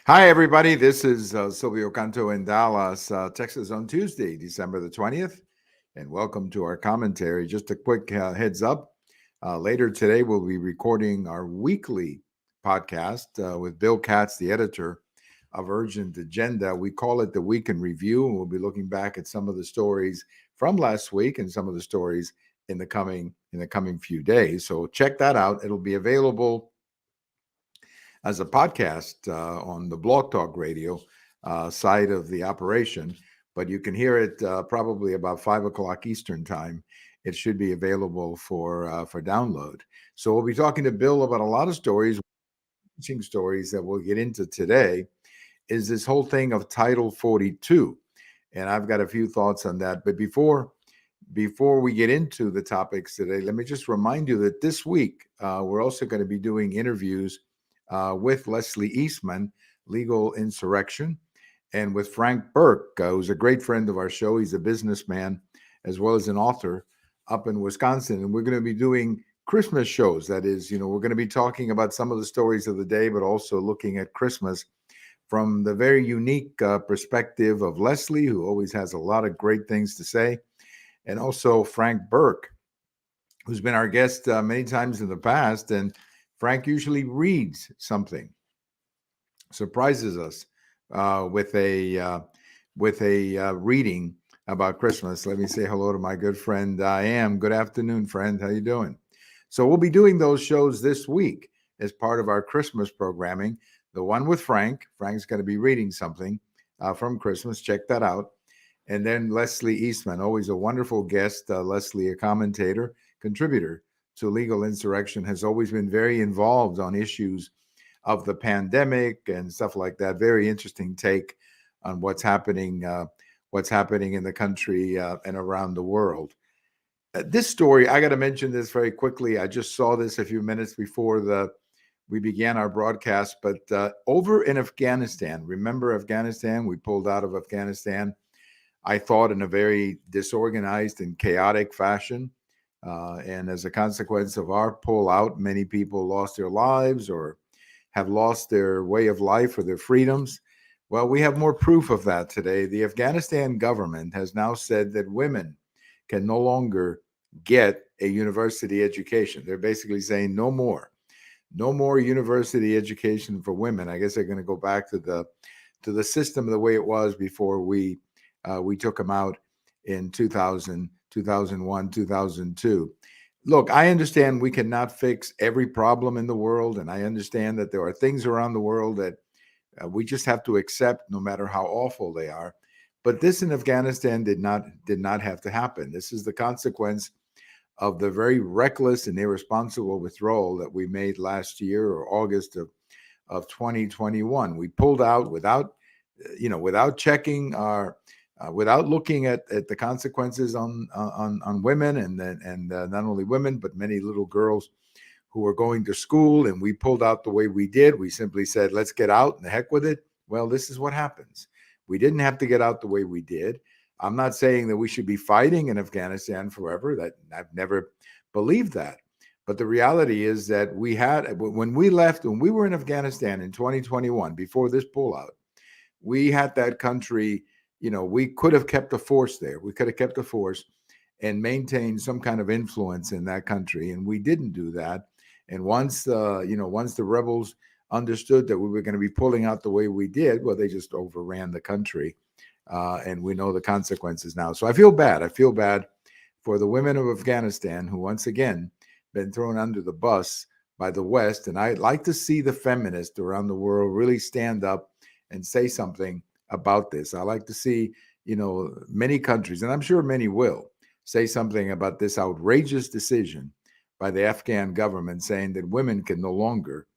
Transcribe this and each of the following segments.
Hi, everybody. This is Silvio Canto in Dallas, Texas on Tuesday, December the 20th. And welcome to our commentary. Just a quick heads up. Later today, we'll be recording our weekly podcast with Bill Katz, the editor of Urgent Agenda. We call it the Week in Review, and we'll be looking back at some of the stories from last week and some of the stories in the coming few days. So check that out. It'll be available as a podcast on the Blog Talk Radio side of the operation, but you can hear it probably about 5 o'clock Eastern time. It should be available for download. So we'll be talking to Bill about a lot of stories, teaching stories that we'll get into today. Is this whole thing of Title 42, and I've got a few thoughts on that. But before we get into the topics today, let me just remind you that this week we're also going to be doing interviews with Leslie Eastman, Legal Insurrection, and with Frank Burke, who's a great friend of our show. He's a businessman as well as an author up in Wisconsin. And we're going to be doing Christmas shows. That is, we're going to be talking about some of the stories of the day, but also looking at Christmas from the very unique perspective of Leslie, who always has a lot of great things to say, and also Frank Burke, who's been our guest many times in the past. And Frank usually reads something, surprises us with a reading about Christmas. Let me say hello to my good friend Diane. Good afternoon, friend. How you doing? So we'll be doing those shows this week as part of our Christmas programming. The one with Frank. Frank's going to be reading something from Christmas. Check that out. And then Leslie Eastman, always a wonderful guest. Leslie, a commentator, contributor to Legal Insurrection, has always been very involved on issues of the pandemic and stuff like that. Very interesting take on what's happening in the country and around the world. This story, I got to mention this very quickly. I just saw this a few minutes before we began our broadcast, but over in Afghanistan, remember Afghanistan? We pulled out of Afghanistan, I thought, in a very disorganized and chaotic fashion. And as a consequence of our pullout, many people lost their lives or have lost their way of life or their freedoms. Well, we have more proof of that today. The Afghanistan government has now said that women can no longer get a university education. They're basically saying no more university education for women. I guess they're going to go back to the system the way it was before we took them out in 2000, 2001, 2002. Look, I understand we cannot fix every problem in the world, and I understand that there are things around the world that we just have to accept, no matter how awful they are. But this in Afghanistan did not have to happen. This is the consequence of the very reckless and irresponsible withdrawal that we made last year, or August of 2021. We pulled out without checking without looking at the consequences on women and not only women, but many little girls who were going to school. And we pulled out the way we did. We simply said, let's get out and the heck with it. Well, this is what happens. We didn't have to get out the way we did. I'm not saying that we should be fighting in Afghanistan forever. That I've never believed that. But the reality is that when we were in Afghanistan in 2021, before this pullout, we had that country. We could have kept a force there. We could have kept a force and maintained some kind of influence in that country, and we didn't do that. And once the rebels understood that we were going to be pulling out the way we did, well, they just overran the country, and we know the consequences now. So I feel bad. I feel bad for the women of Afghanistan who, once again, been thrown under the bus by the West. And I'd like to see the feminists around the world really stand up and say something about this. I like to see, many countries, and I'm sure many will, say something about this outrageous decision by the Afghan government saying that women can no longer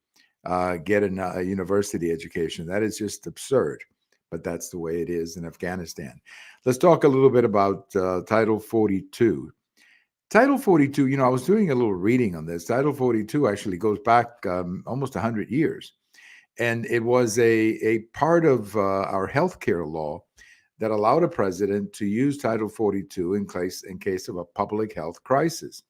get a university education. That is just absurd, but that's the way it is in Afghanistan. Let's talk a little bit about Title 42. Title 42, I was doing a little reading on this. Title 42 actually goes back almost 100 years. And it was a part of our healthcare law that allowed a president to use Title 42 in case of a public health crisis.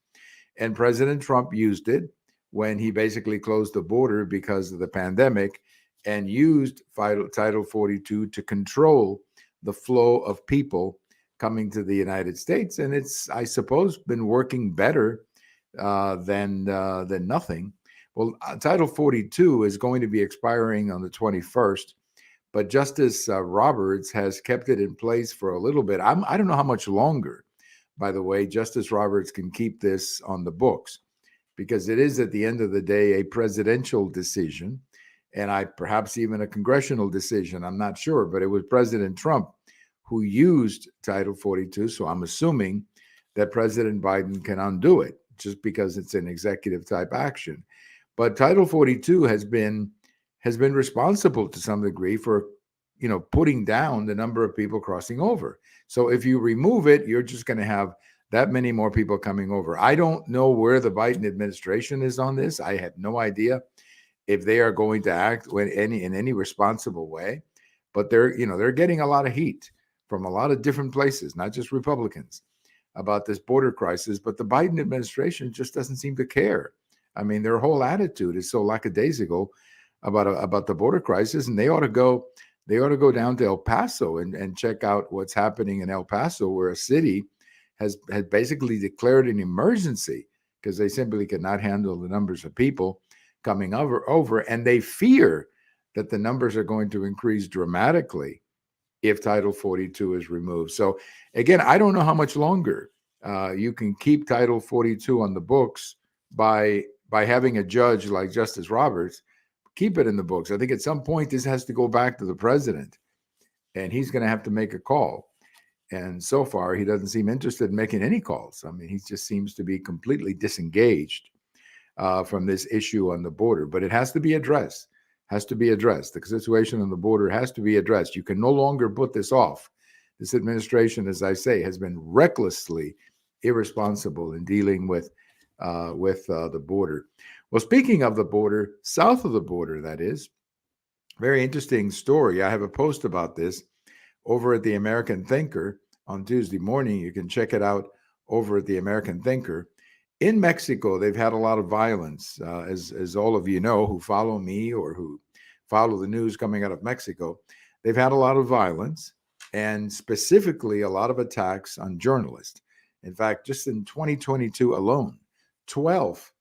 And President Trump used it when he basically closed the border because of the pandemic and used Title 42 to control the flow of people coming to the United States. And it's, I suppose, been working better than nothing. Well, Title 42 is going to be expiring on the 21st, but Justice Roberts has kept it in place for a little bit. I don't know how much longer, by the way, Justice Roberts can keep this on the books, because it is, at the end of the day, a presidential decision, and perhaps even a congressional decision. I'm not sure, but it was President Trump who used Title 42. So I'm assuming that President Biden can undo it just because it's an executive type action. But Title 42 has been responsible to some degree for, putting down the number of people crossing over. So if you remove it, you're just going to have that many more people coming over. I don't know where the Biden administration is on this. I have no idea if they are going to act in any responsible way, but they're getting a lot of heat from a lot of different places, not just Republicans, about this border crisis. But the Biden administration just doesn't seem to care. I mean, their whole attitude is so lackadaisical about the border crisis, and they ought to go down to El Paso and check out what's happening in El Paso, where a city has basically declared an emergency because they simply cannot handle the numbers of people coming over, and they fear that the numbers are going to increase dramatically if Title 42 is removed. So again, I don't know how much longer you can keep Title 42 on the books by having a judge like Justice Roberts keep it in the books. I think at some point this has to go back to the president, and he's going to have to make a call. And so far, he doesn't seem interested in making any calls. I mean, he just seems to be completely disengaged from this issue on the border. But it has to be addressed. The situation on the border has to be addressed. You can no longer put this off. This administration, as I say, has been recklessly irresponsible in dealing with the border. Well, speaking of the border, south of the border, that is, very interesting story. I have a post about this over at the American Thinker on Tuesday morning. You can check it out over at the American Thinker. In Mexico, they've had a lot of violence, as all of you know who follow me or who follow the news coming out of Mexico. They've had a lot of violence, and specifically a lot of attacks on journalists. In fact, just in 2022 alone, 12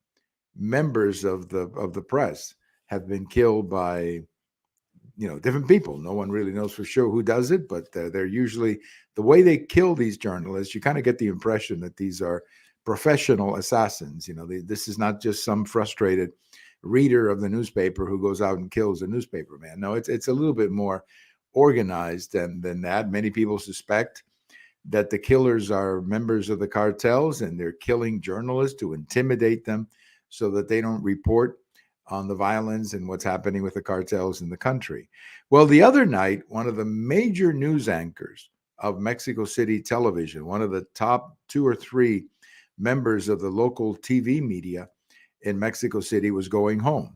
members of the press have been killed by different people. No one really knows for sure who does it, but they're usually, the way they kill these journalists, you kind of get the impression that these are professional assassins. This is not just some frustrated reader of the newspaper who goes out and kills a newspaper man. No, it's a little bit more organized than that. Many people suspect that the killers are members of the cartels, and they're killing journalists to intimidate them so that they don't report on the violence and what's happening with the cartels in the country. Well, the other night, one of the major news anchors of Mexico City television, one of the top 2 or 3 members of the local TV media in Mexico City, was going home.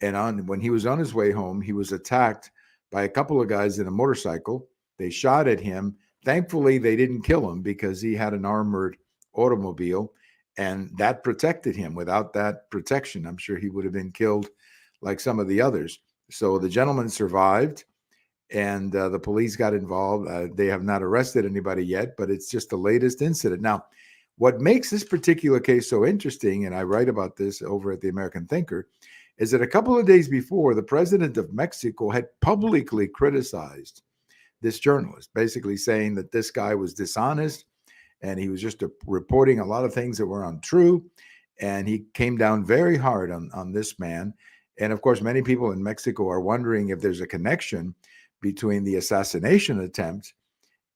And when he was on his way home, he was attacked by a couple of guys in a motorcycle. They shot at him. Thankfully, they didn't kill him because he had an armored automobile, and that protected him. Without that protection, I'm sure he would have been killed like some of the others. So the gentleman survived, and the police got involved. They have not arrested anybody yet, but it's just the latest incident. Now, what makes this particular case so interesting, and I write about this over at the American Thinker, is that a couple of days before, the president of Mexico had publicly criticized this journalist, basically saying that this guy was dishonest and he was just reporting a lot of things that were untrue. And he came down very hard on this man. And of course, many people in Mexico are wondering if there's a connection between the assassination attempt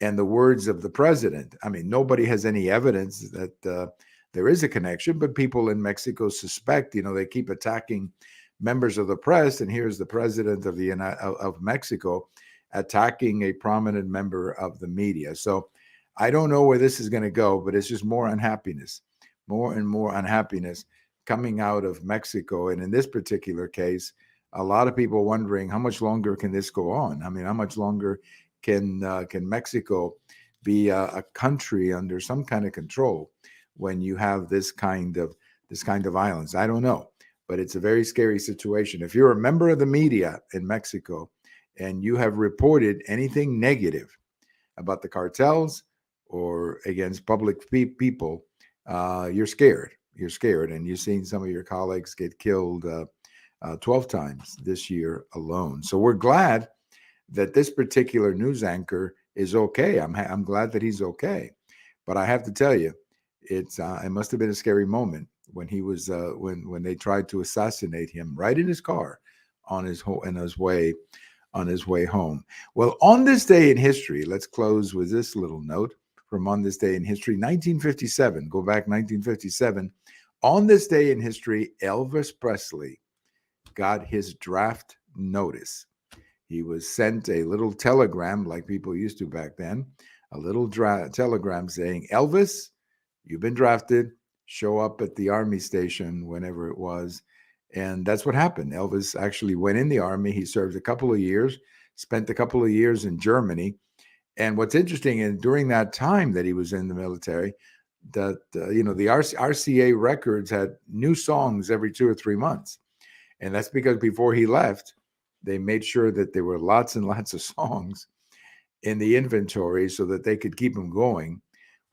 and the words of the president. I mean, nobody has any evidence that there is a connection, but people in Mexico suspect. They keep attacking members of the press, and here's the president of Mexico attacking a prominent member of the media. So I don't know where this is going to go, but it's just more unhappiness, more and more unhappiness coming out of Mexico. And in this particular case, a lot of people wondering, how much longer can this go on? I mean, how much longer can Mexico be a country under some kind of control when you have this kind of violence? I don't know. but it's a very scary situation. If you're a member of the media in Mexico and you have reported anything negative about the cartels or against public people, you're scared. You're scared, and you've seen some of your colleagues get killed 12 times this year alone. So we're glad that this particular news anchor is okay. I'm glad that he's okay. But I have to tell you, it must have been a scary moment when he was when they tried to assassinate him right in his car on his way home. Well, on this day in history, let's close with this little note from on this day in history, 1957. Go back 1957. On this day in history, Elvis Presley got his draft notice. He was sent a little telegram like people used to back then, a little telegram saying, Elvis, you've been drafted. Show up at the Army station whenever it was. And that's what happened. Elvis actually went in the Army. He served a couple of years, spent a couple of years in Germany. And what's interesting is during that time that he was in the military, that the RCA records had new songs every 2 or 3 months. And that's because before he left, they made sure that there were lots and lots of songs in the inventory so that they could keep him going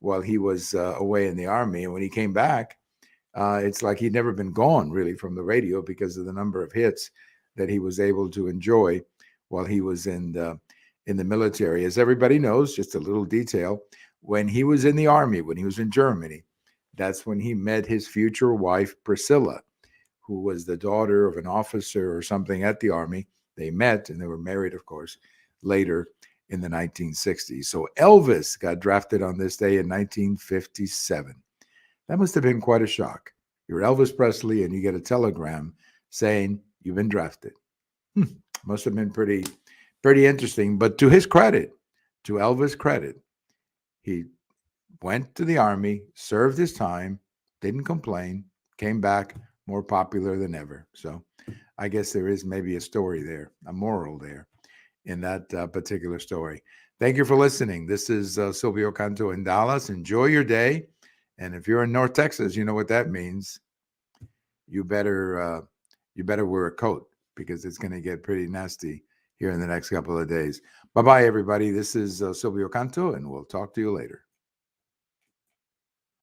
while he was away in the Army. And when he came back, it's like he'd never been gone really from the radio because of the number of hits that he was able to enjoy while he was in the military. As everybody knows, just a little detail, when he was in the Army, when he was in Germany, that's when he met his future wife, Priscilla, who was the daughter of an officer or something at the Army. They met and they were married, of course, later in the 1960s. So Elvis got drafted on this day in 1957. That must have been quite a shock. You're Elvis Presley and you get a telegram saying you've been drafted. Must have been pretty interesting. But to his credit, to Elvis' credit, he went to the Army, served his time, didn't complain, came back more popular than ever. So I guess there is maybe a story there, a moral there in that particular story. Thank you for listening. This is Silvio Canto in Dallas. Enjoy your day. And if you're in North Texas, you know what that means. You better wear a coat because it's going to get pretty nasty here in the next couple of days. Bye-bye, everybody. This is Silvio Canto, and we'll talk to you later.